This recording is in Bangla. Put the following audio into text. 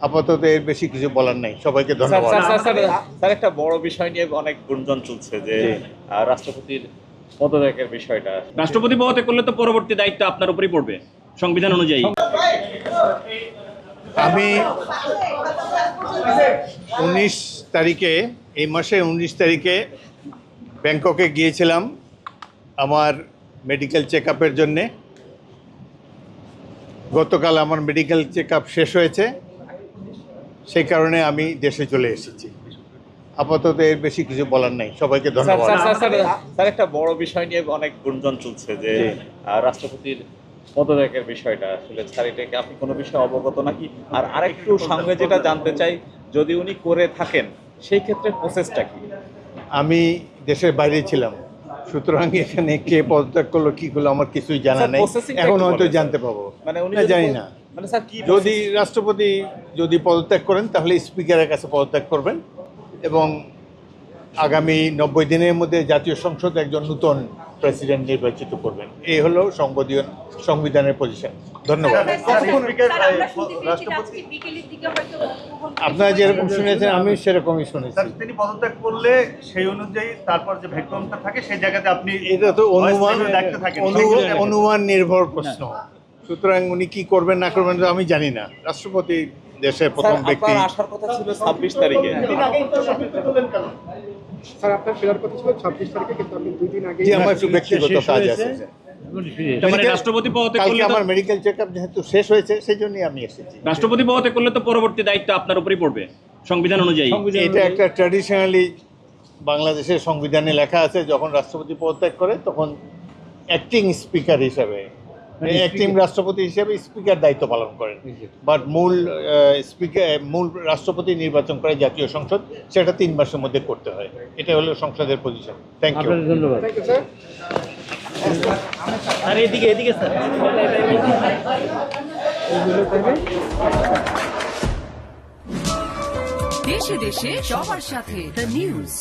আপাতত এর বেশি কিছু বলার নাই। সবাইকে ধন্যবাদ। স্যার একটা বড় বিষয় নিয়ে অনেক গুঞ্জন চলছে যে রাষ্ট্রপতির পদত্যাগের বিষয়টা। রাষ্ট্রপতি পদত্যাগ করলে তো পরবর্তী দায়িত্ব আপনার উপরই পড়বে সংবিধান অনুযায়ী। আমি 19 তারিখে, এই মাসে 19 তারিখে ব্যাংককে গিয়েছিলাম আমার মেডিকেল চেক আপের জন্যে। গতকাল আমার মেডিকেল চেক আপ শেষ হয়েছে, সেই কারণে আমি দেশে চলে এসেছি। আপাতত এর বেশি কিছু বলার নাই। সবাইকে ধন্যবাদ। স্যার একটা বড় বিষয় নিয়ে অনেক গুঞ্জন চলছে যে রাষ্ট্রপতির পদত্যাগের বিষয়টা। আসলে স্যার এটাকে আপনি কোনো বিষয়ে অবগত নাকি? আর আরেকটু সঙ্গে যেটা জানতে চাই, যদি উনি করে থাকেন সেই ক্ষেত্রে প্রসেসটা কি? আমি দেশের বাইরে ছিলাম, সুতরাং এখানে কে পদত্যাগ করলো কি করলো আমার কিছুই জানা নেই। এখন হয়তো জানতে পাবো, মানে উনি জানি না। মানে স্যার কি যদি রাষ্ট্রপতি যদি পদত্যাগ করেন তাহলে স্পিকারের কাছে পদত্যাগ করবেন এবং আগামী 90 দিনের মধ্যে জাতীয় সংসদ একজন নতুন প্রেসিডেন্ট নির্বাচিত করবেন। এই হলো সংবিধানের পজিশন। ধন্যবাদ। আপনারা যেরকম শুনেছেন আমি সেরকমই শুনেছি। তিনি পদত্যাগ করলে সেই অনুযায়ী তারপর যে ভ্যাকুয়ামটা থাকে সেই জায়গাতে আপনি এটা তো অনুমান নির্ভর প্রশ্ন। সুতরাং উনি কি করবেন না করবেন আমি জানি না। রাষ্ট্রপতি দেশের প্রথম ব্যক্তি। আসার কথা ছিল 26 তারিখে। স্যার আপনার ফেরার কথা ছিল 26 তারিখে, কিন্তু আপনি 2 দিন আগে। জি, আমার একটু ব্যক্তিগত কাজ আছে। মানে রাষ্ট্রপতি পদত্যাগ করলে আমার মেডিকেল চেক আপ যেহেতু শেষ হয়েছে সেই জন্যই আমি এসেছি। রাষ্ট্রপতি পদত্যাগ করলে তো পরবর্তী দায়িত্ব আপনার উপরই পড়বে সংবিধান অনুযায়ী। এটা একটা ট্র্যাডিশনালি বাংলাদেশের সংবিধানে লেখা আছে, যখন রাষ্ট্রপতি পদত্যাগ করে তখন অ্যাক্টিং স্পিকার হিসাবে, অ্যাক্টিং রাষ্ট্রপতি হিসেবে স্পিকার দায়িত্ব পালন করেন। বাট মূল রাষ্ট্রপতি নির্বাচন করে জাতীয় সংসদ, সেটা 3 মাসের মধ্যে করতে হয়। এটা হলো সংসদের পজিশন। Thank you. ধন্যবাদ স্যার। আর এদিকে স্যার। দেশে দেশে সবার সাথে দ্য নিউজ।